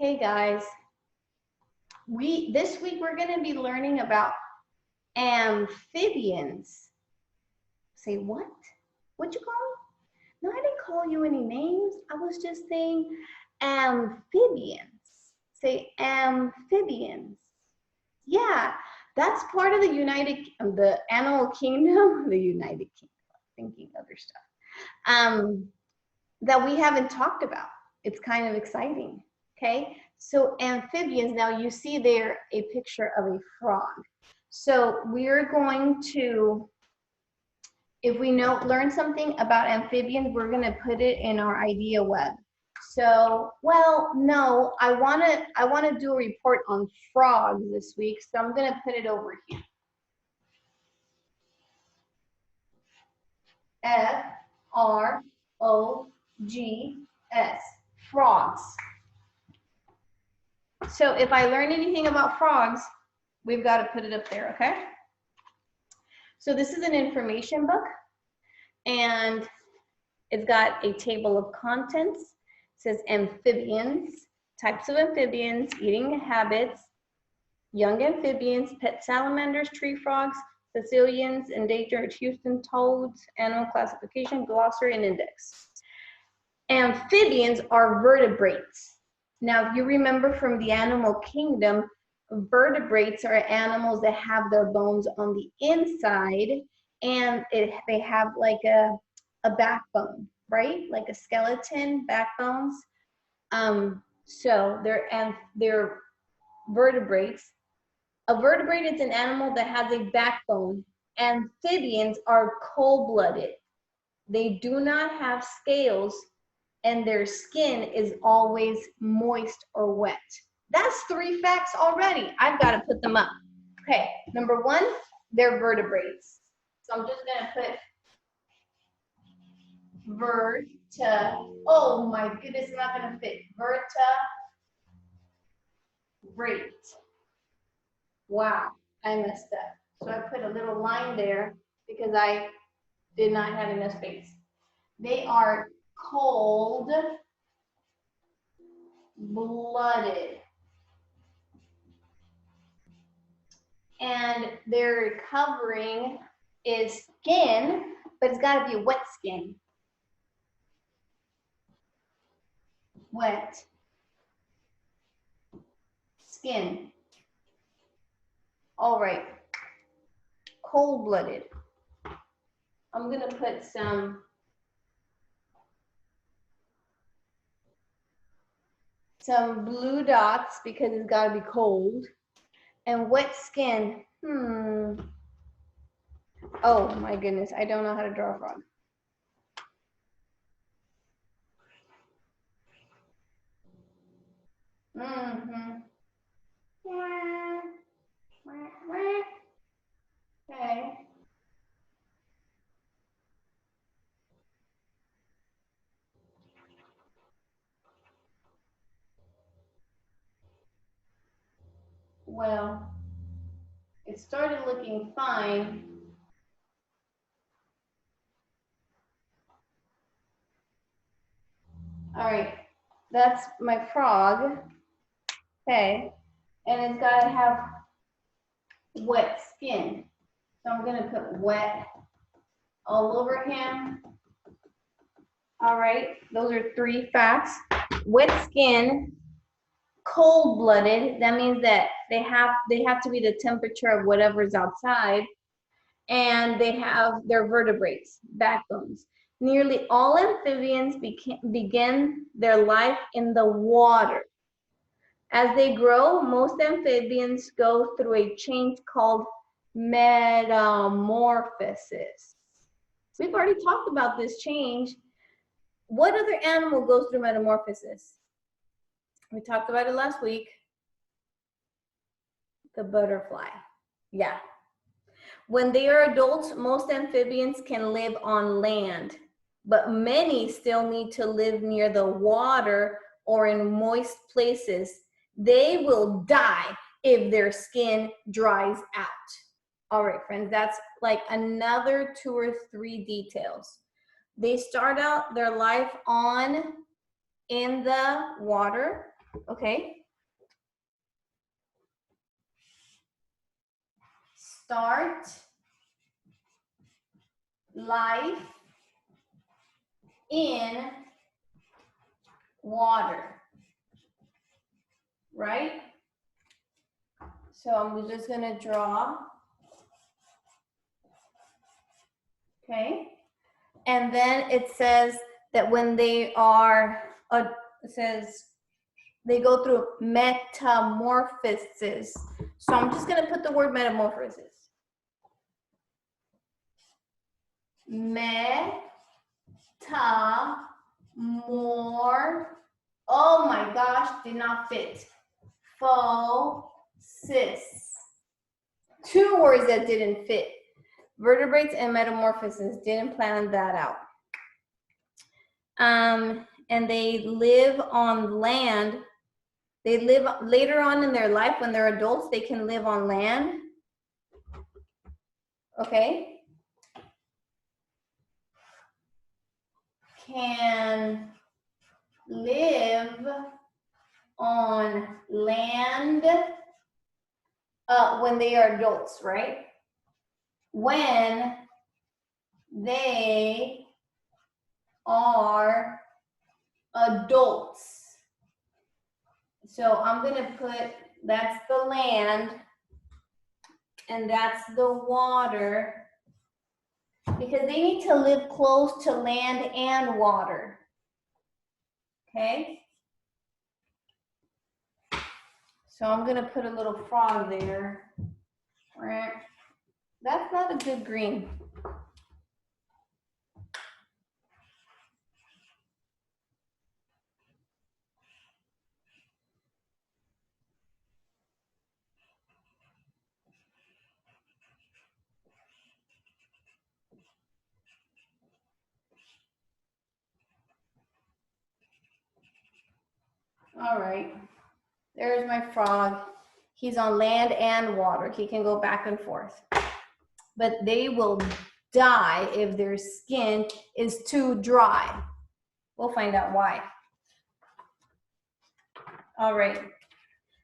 Hey guys, this week we're going to be learning about amphibians. Say what? What'd you call me? No, I didn't call you any names. I was just saying amphibians. Say amphibians. Yeah, that's part of the animal kingdom, the United Kingdom, thinking other stuff, that we haven't talked about. It's kind of exciting, okay? So amphibians, now you see there a picture of a frog. So we're going to, if we learn something about amphibians, we're gonna put it in our idea web. So, well, no, I wanna do a report on frogs this week, so I'm gonna put it over here. F-R-O-G-S, frogs. So if I learn anything about frogs, we've got to put it up there, okay? So this is an information book, and it's got a table of contents. It says amphibians, types of amphibians, eating habits, young amphibians, pet salamanders, tree frogs, Sicilians, endangered Houston toads, animal classification, glossary, and index. Amphibians are vertebrates. Now, if you remember from the animal kingdom, vertebrates are animals that have their bones on the inside, and they have like a backbone, right? Like a skeleton, backbones. So they're vertebrates. A vertebrate is an animal that has a backbone. Amphibians are cold-blooded. They do not have scales, and their skin is always moist or wet. That's 3 facts already. I've got to put them up. Okay, number 1, they're vertebrates. So I'm just going to put oh my goodness, it's not going to fit. Vertebrate. Wow, I messed up. So I put a little line there because I did not have enough space. They are cold-blooded. And their covering is skin, but it's got to be a wet skin. Wet skin. All right. Cold-blooded. I'm going to put some blue dots because it's got to be cold. And wet skin. Oh my goodness, I don't know how to draw a frog. Okay. Well, it started looking fine. All right, that's my frog. Okay, and it's got to have wet skin. So I'm going to put wet all over him. All right, those are 3 facts. Wet skin, cold-blooded. That means that they have to be the temperature of whatever's outside, and they're vertebrates, backbones. Nearly all amphibians begin their life in the water. As they grow, most amphibians go through a change called metamorphosis. We've already talked about this change. What other animal goes through metamorphosis? We talked about it last week. The butterfly. Yeah. When they are adults, most amphibians can live on land, but many still need to live near the water or in moist places. They will die if their skin dries out. All right, friends, that's like another 2 or 3 details. They start out their life in the water, Okay. Start life in water, right? So I'm just gonna draw, okay? And then it says that when they are, it says they go through metamorphosis. So I'm just gonna put the word metamorphosis. Oh my gosh, did not fit. Phosis. Two words that didn't fit. Vertebrates and metamorphosis, didn't plan that out. And they live on land. They live later on in their life when they're adults, they can live on land. Okay. Can live on land when they are adults, right? When they are adults. So I'm gonna put, that's the land and that's the water, because they need to live close to land and water. Okay? So I'm gonna put a little frog there. That's not a good green. All right, there's my frog. He's on land and water. He can go back and forth. But they will die if their skin is too dry. We'll find out why. All right.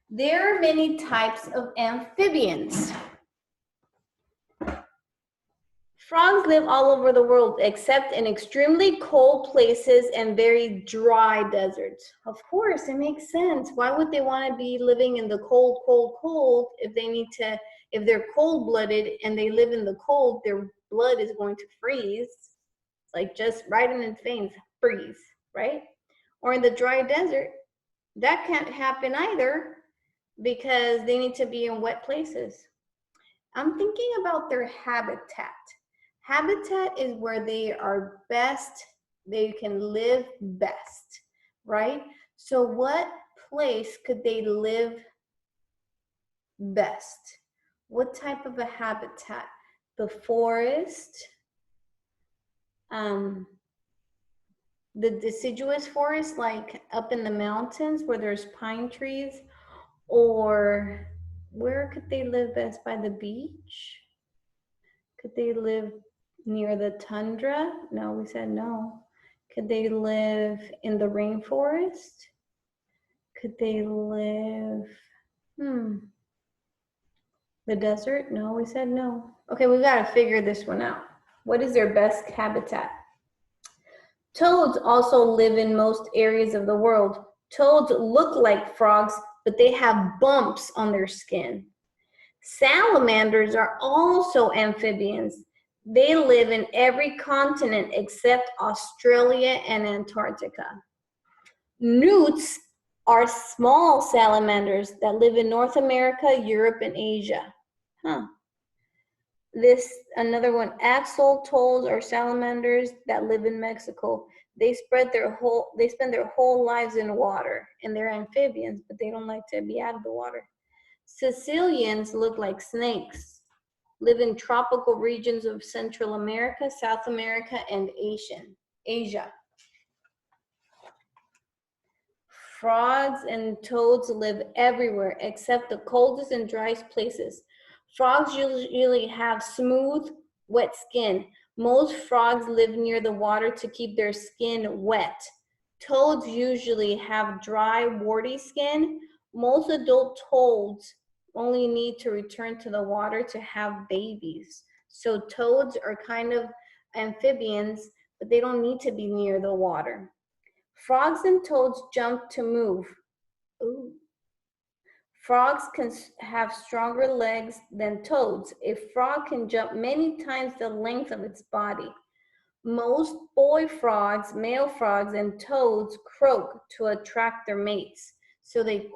There are many types of amphibians. Frogs live all over the world except in extremely cold places and very dry deserts. Of course, it makes sense. Why would they want to be living in the cold, cold, cold if they need to, if they're cold-blooded and they live in the cold, their blood is going to freeze, like just right in its veins, freeze, right? Or in the dry desert, that can't happen either because they need to be in wet places. I'm thinking about their habitat. Habitat is where they are best, they can live best, right? So what place could they live best? What type of a habitat? The forest, the deciduous forest, like up in the mountains where there's pine trees, or where could they live best? By the beach? Could they live near the tundra? No, we said no. Could they live in the rainforest? Could they live, the desert? No, we said no. Okay, we gotta figure this one out. What is their best habitat? Toads also live in most areas of the world. Toads look like frogs, but they have bumps on their skin. Salamanders are also amphibians. They live in every continent except Australia and Antarctica. Newts are small salamanders that live in North America, Europe, and Asia. Another one, axolotls are salamanders that live in Mexico. They spend their whole lives in water, and they're amphibians, but they don't like to be out of the water. Caecilians look like snakes, live in tropical regions of Central America, South America, and Asia. Frogs and toads live everywhere except the coldest and driest places. Frogs usually have smooth, wet skin. Most frogs live near the water to keep their skin wet. Toads usually have dry, warty skin. Most adult toads only need to return to the water to have babies. So toads are kind of amphibians, but they don't need to be near the water. Frogs and toads jump to move. Ooh. Frogs can have stronger legs than toads. A frog can jump many times the length of its body. Most boy frogs, male frogs, and toads croak to attract their mates. So they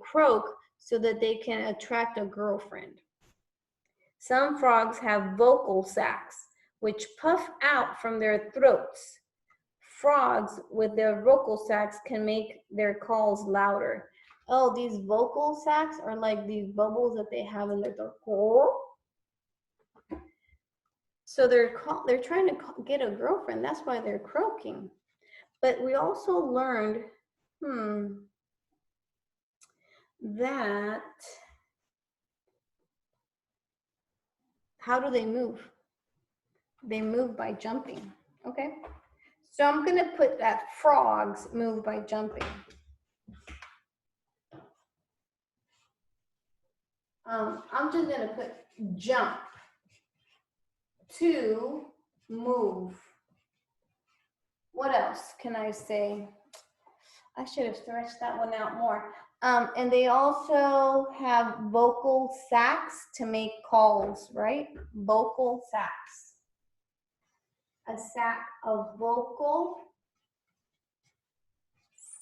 croak so that they can attract a girlfriend. Some frogs have vocal sacs, which puff out from their throats. Frogs with their vocal sacs can make their calls louder. Oh, these vocal sacs are like these bubbles that they have in their throat. So they're trying to get a girlfriend. That's why they're croaking. But we also learned, that how do they move? They move by jumping. Okay. So I'm going to put that frogs move by jumping. I'm just going to put jump to move. What else can I say? I should have stretched that one out more. And they also have vocal sacs to make calls, right? Vocal sacs. A sac of vocal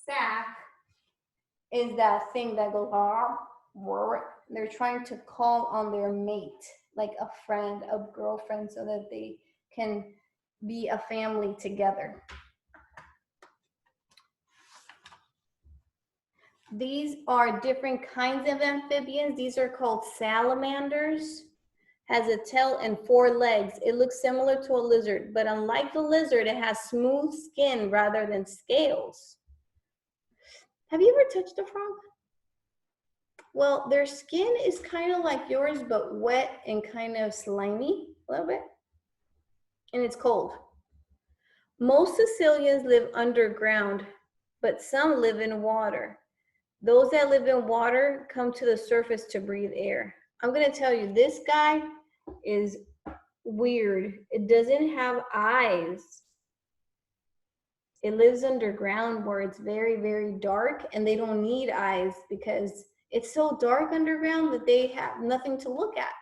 sac is that thing that goes, they're trying to call on their mate, like a friend, a girlfriend, so that they can be a family together. These are different kinds of amphibians. These are called salamanders. Has a tail and 4 legs. It looks similar to a lizard, but unlike the lizard, it has smooth skin rather than scales. Have you ever touched a frog? Well, their skin is kind of like yours, but wet and kind of slimy a little bit, and it's cold. Most Sicilians live underground, but some live in water. Those that live in water come to the surface to breathe air. I'm going to tell you, this guy is weird. It doesn't have eyes. It lives underground where it's very, very dark, and they don't need eyes because it's so dark underground that they have nothing to look at.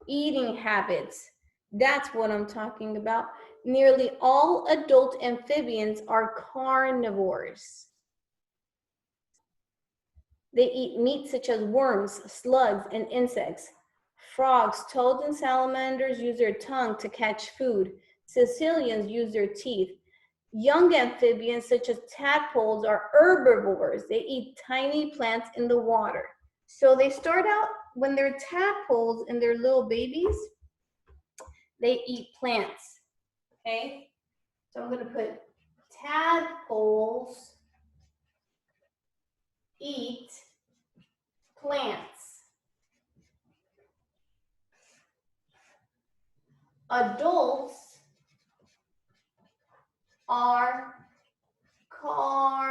Eating habits. That's what I'm talking about. Nearly all adult amphibians are carnivores. They eat meat such as worms, slugs, and insects. Frogs, toads, and salamanders use their tongue to catch food. Sicilians use their teeth. Young amphibians such as tadpoles are herbivores. They eat tiny plants in the water. So they start out, when they're tadpoles and they're little babies, they eat plants, okay? So I'm going to put tadpoles eat plants. Adults are carnivores.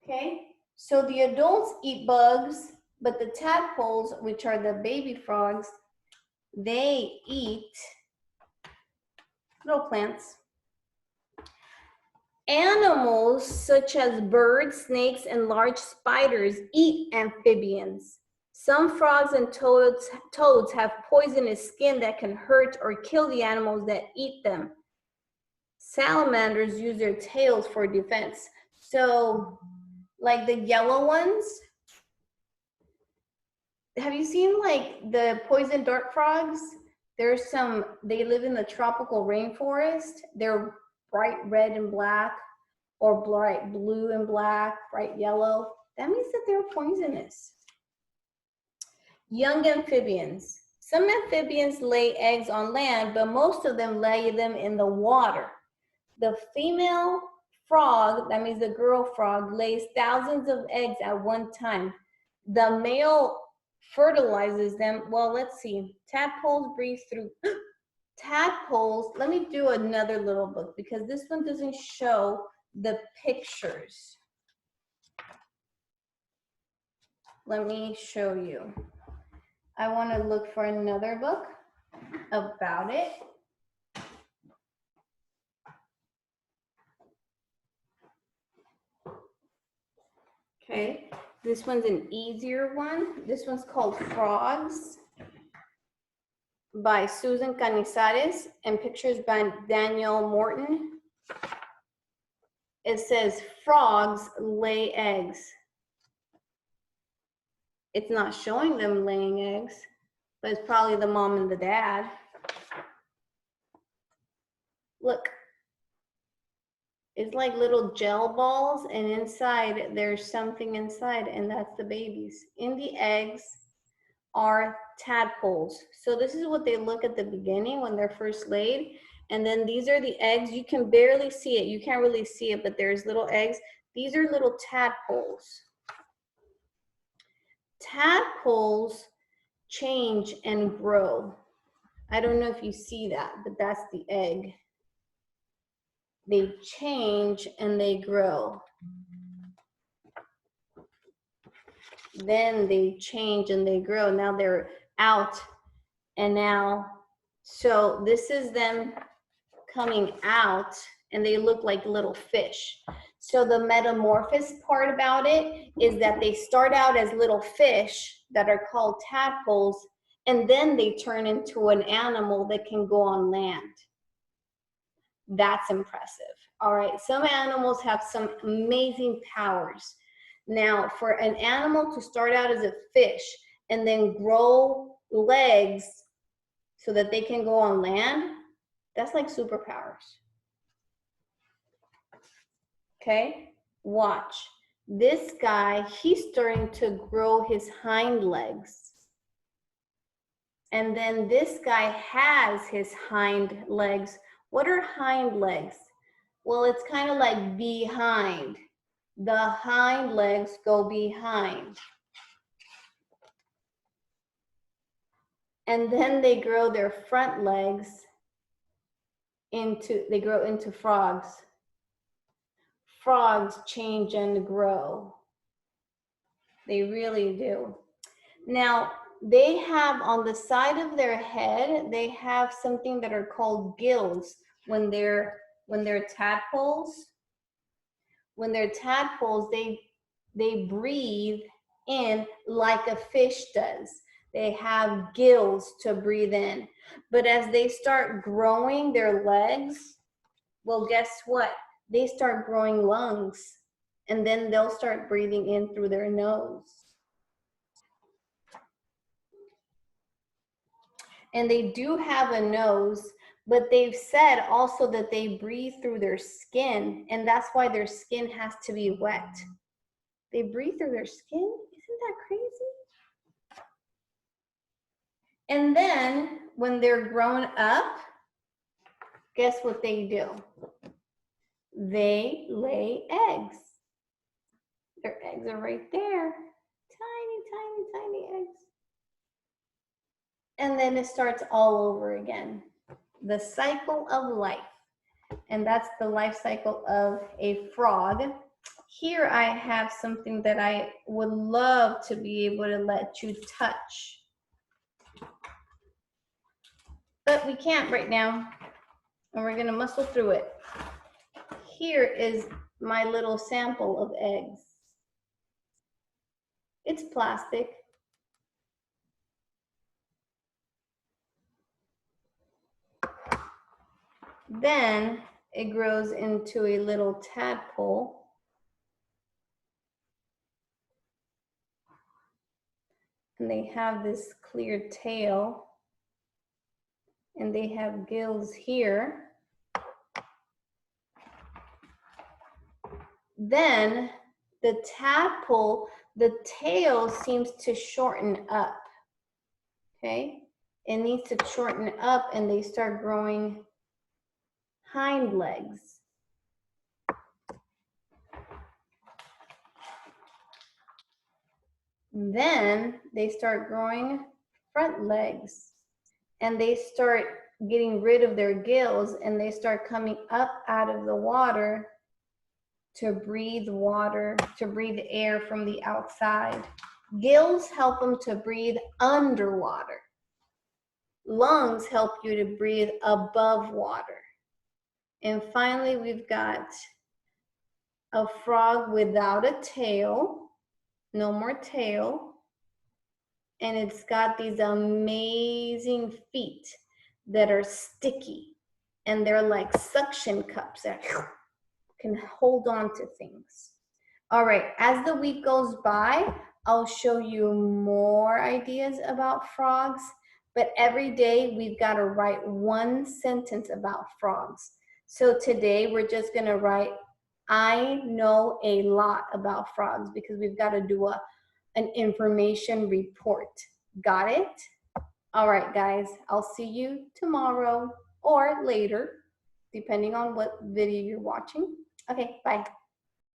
Okay, so the adults eat bugs, but the tadpoles, which are the baby frogs, they eat little plants. Animals such as birds, snakes, and large spiders eat amphibians. Some frogs and toads have poisonous skin that can hurt or kill the animals that eat them. Salamanders use their tails for defense. So, like the yellow ones, have you seen like the poison dart frogs? There's some, they live in the tropical rainforest. They're bright red and black, or bright blue and black, bright yellow. That means that they're poisonous. Young amphibians. Some amphibians lay eggs on land, but most of them lay them in the water. The female frog, that means the girl frog, lays thousands of eggs at one time. The male fertilizes them. Well, let's see. Tadpoles breathe through. Tadpoles, let me do another little book because this one doesn't show the pictures. Let me show you. I want to look for another book about it. Okay, this one's an easier one. This one's called Frogs by Susan Canizares and pictures by Daniel Morton. It says frogs lay eggs. It's not showing them laying eggs, but it's probably the mom and the dad. Look, it's like little gel balls, and inside there's something inside, and that's the babies. In the eggs are tadpoles. So this is what they look at the beginning when they're first laid. And then these are the eggs. You can barely see it. You can't really see it, but there's little eggs. These are little tadpoles. Tadpoles change and grow. I don't know if you see that, but that's the egg. They change and they grow. Then they change and they grow. Now they're out and now, so this is them coming out and they look like little fish. So the metamorphosis part about it is that they start out as little fish that are called tadpoles, and then they turn into an animal that can go on land. That's impressive. All right, some animals have some amazing powers. Now, for an animal to start out as a fish and then grow legs so that they can go on land, that's like superpowers. Okay, watch. This guy, he's starting to grow his hind legs. And then this guy has his hind legs. What are hind legs? Well, it's kind of like behind. The hind legs go behind. And then they grow their front legs they grow into frogs. Frogs change and grow. They really do. Now, they have on the side of their head, they have something that are called gills when they're tadpoles. When they're tadpoles, they breathe in like a fish does. They have gills to breathe in. But as they start growing their legs, well, guess what? They start growing lungs, and then they'll start breathing in through their nose. And they do have a nose, but they've said also that they breathe through their skin, and that's why their skin has to be wet. They breathe through their skin? Isn't that crazy? And then when they're grown up, guess what they do? They lay eggs. Their eggs are right there. Tiny, tiny, tiny eggs. And then it starts all over again. The cycle of life. And that's the life cycle of a frog. Here I have something that I would love to be able to let you touch. But we can't right now. And we're gonna muscle through it. Here is my little sample of eggs. It's plastic. Then it grows into a little tadpole. And they have this clear tail. And they have gills here. Then the tadpole, the tail seems to shorten up. Okay? It needs to shorten up and they start growing hind legs. Then they start growing front legs and they start getting rid of their gills and they start coming up out of the water to breathe air from the outside. Gills help them to breathe underwater. Lungs help you to breathe above water. And finally, we've got a frog without a tail, no more tail. And it's got these amazing feet that are sticky. And they're like suction cups that can hold on to things. All right, as the week goes by, I'll show you more ideas about frogs, but every day we've got to write one sentence about frogs. So today we're just going to write, I know a lot about frogs, because we've got to do an information report. Got it? All right, guys, I'll see you tomorrow or later, depending on what video you're watching. Okay, bye.